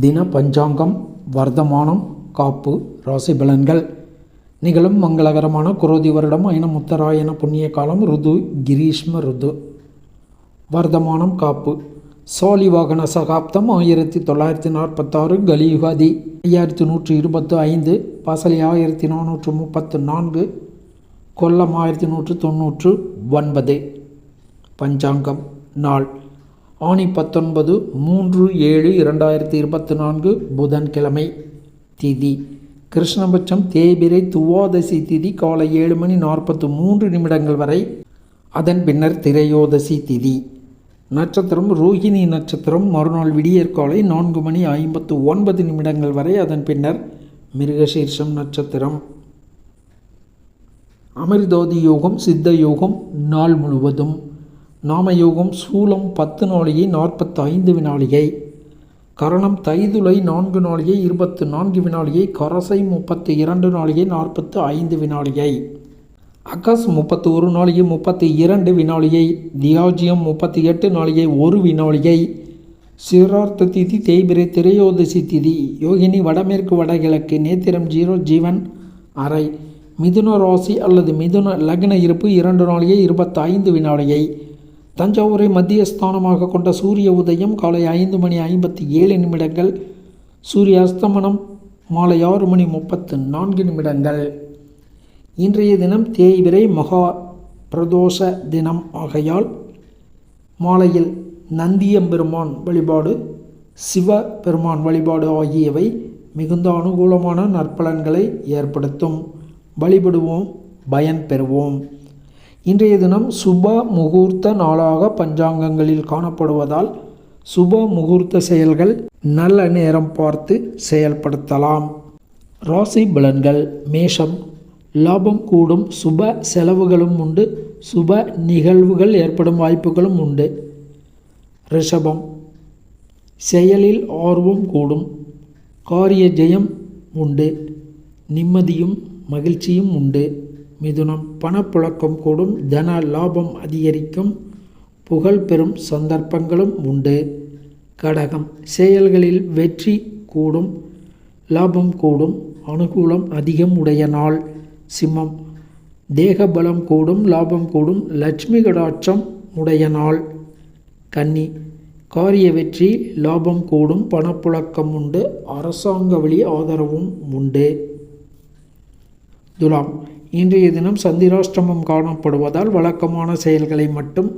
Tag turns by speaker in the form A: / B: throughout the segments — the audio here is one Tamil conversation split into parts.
A: தின பஞ்சாங்கம், வர்த்தமானம், காப்பு, ராசி பலன்கள். நிகழும் மங்களகரமான குரோதி வருடம் ஐனம் உத்தராயண புண்ணிய காலம். ருது கிரீஷ்ம ருது. வர்த்தமானம் காப்பு. சாலிவாகன சகாப்தம் 1946. கலியுகாதி 5125. பசலி 1434. கொல்லம் 1199. பஞ்சாங்கம் நாள் ஆனி 19 3/7/2024 புதன்கிழமை. திதி கிருஷ்ணபட்சம் தேய்பிறை துவாதசி திதி காலை 7:43 வரை. அதன் பின்னர் திரையோதசி திதி. நட்சத்திரம் ரோஹிணி நட்சத்திரம். மறுநாள் விடியற்காலை 4:59 வரை. அதன் பின்னர் மிருகசீர்ஷம் நட்சத்திரம். அமிர்தோதி யோகம், சித்த யோகம் நாள் முழுவதும். நாமயோகம் சூலம் 10 நாழிகை 45 வினாழிகை. கரணம் தைதுளை 4 நாழிகை 24 வினாழிகை. கரசை 32 நாழிகை 45 வினாழிகை. அகஸ் 31 நாழிகை 32 வினாழிகை. தியாஜியம் 38 நாழிகை 1 வினாழிகை. சிரார்த்த திதி தேய்பிறை திரையோதசி திதி. யோகினி வடமேற்கு வடகிழக்கு. நேத்திரம் 0 ஜீவன் அறை. மிதுன ராசி அல்லது மிதுன லக்ன இருப்பு 2 நாழிகை 25 வினாழிகை. தஞ்சாவூரை மத்திய ஸ்தானமாக கொண்ட சூரிய உதயம் காலை 5:57. சூரிய அஸ்தமனம் மாலை 6:34. இன்றைய தினம் தேய்பிறை மகா பிரதோஷ தினம் ஆகையால் மாலையில் நந்தியம்பெருமான் வழிபாடு, சிவபெருமான் வழிபாடு ஆகியவை மிகுந்த அனுகூலமான நற்பலன்களை ஏற்படுத்தும். வழிபடுவோம், பயன் பெறுவோம். இன்றைய தினம் சுப முகூர்த்த நாளாக பஞ்சாங்கங்களில் காணப்படுவதால் சுப முகூர்த்த செயல்கள் நல்ல நேரம் பார்த்து செயல்படுத்தலாம். ராசி பலன்கள். மேஷம் லாபம் கூடும், சுப செலவுகளும் உண்டு, சுப நிகழ்வுகள் ஏற்படும் வாய்ப்புகளும் உண்டு. ரிஷபம் செயலில் ஆர்வம் கூடும், காரிய ஜெயம் உண்டு, நிம்மதியும் மகிழ்ச்சியும் உண்டு. மிதுனம் பணப்புழக்கம் கூடும், தன லாபம் அதிகரிக்கும், புகழ் பெறும் சந்தர்ப்பங்களும் உண்டு. கடகம் செயல்களில் வெற்றி கூடும், லாபம் கூடும், அனுகூலம் அதிகம் உடைய நாள். சிம்மம் தேக பலம் கூடும், லாபம் கூடும், லட்சுமி கடாட்சம் உடைய நாள். கன்னி காரிய வெற்றி, லாபம் கூடும், பணப்புழக்கம் உண்டு, அரசாங்க வழி ஆதரவும் உண்டு. துலாம் இன்றைய தினம் சந்திராஷ்டமம் காணப்படுவதால் வழக்கமான செயல்களை மட்டும்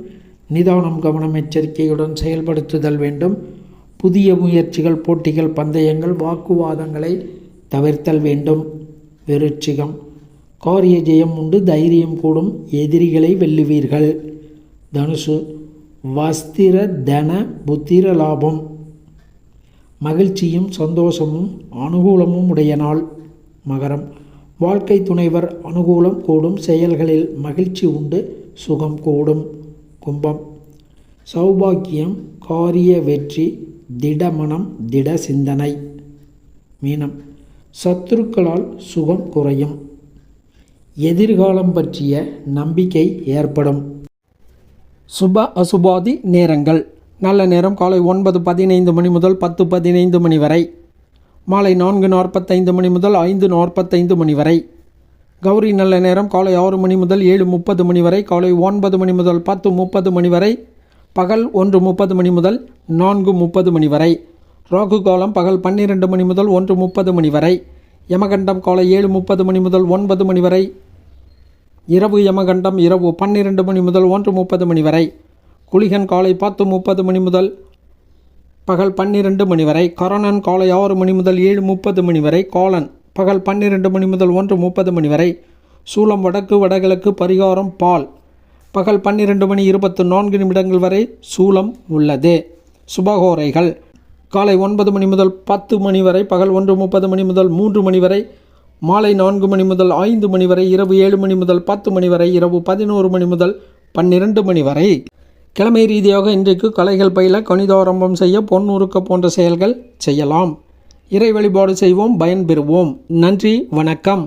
A: நிதானம், கவனம், எச்சரிக்கையுடன் செயல்படுத்துதல் வேண்டும். புதிய முயற்சிகள், போட்டிகள், பந்தயங்கள், வாக்குவாதங்களை தவிர்த்தல் வேண்டும். விருச்சிகம் காரிய ஜெயம் உண்டு, தைரியம் கூடும், எதிரிகளை வெல்லுவீர்கள். தனுசு வஸ்திர தன புத்திர லாபம், மகிழ்ச்சியும் சந்தோஷமும் அனுகூலமும் உடைய நாள். மகரம் வாழ்க்கை துணைவர் அனுகூலம் கூடும், செயல்களில் மகிழ்ச்சி உண்டு, சுகம் கூடும். கும்பம் சௌபாக்கியம், காரிய வெற்றி, திடமனம், திட சிந்தனை. மீனம் சத்துருக்களால் சுகம் குறையும், எதிர்காலம் பற்றிய நம்பிக்கை ஏற்படும். சுப அசுபாதி நேரங்கள். நல்ல நேரம் காலை 9:15 முதல் 10:15 வரை. மாலை 4:45 முதல் 5:45 வரை. கௌரி நல்ல நேரம் காலை 6 முதல் 7:30 வரை. காலை 9 முதல் 10:30 வரை. பகல் 1:30 முதல் 4:30 வரை. ராகு காலம் பகல் 12 முதல் 1:30 வரை. யமகண்டம் காலை 7:30 முதல் 9 வரை. இரவு யமகண்டம் இரவு 12 முதல் 1:30 வரை. குளிகன் காலை 10:30 முதல் பகல் 12 வரை. கரணன் காலை 6 முதல் 7:30 வரை. காலன் பகல் 12 முதல் 1:30 வரை. சூலம் வடக்கு வடகிழக்கு. பரிகாரம் பால். பகல் 12:24 வரை சூலம் உள்ளது. சுபகோரைகள் காலை 9 முதல் 10 வரை. பகல் 1:30 முதல் 3 வரை. மாலை 4 முதல் 5 வரை. இரவு 7 முதல் 10 வரை. இரவு 11 முதல் 12 வரை. கிழமை ரீதியாக இன்றைக்கு கலைகள் பயில, கணிதாரம்பம் செய்ய, பொன் உருக்க போன்ற செயல்கள் செய்யலாம். இறை வழிபாடு செய்வோம், பயன் பெறுவோம். நன்றி, வணக்கம்.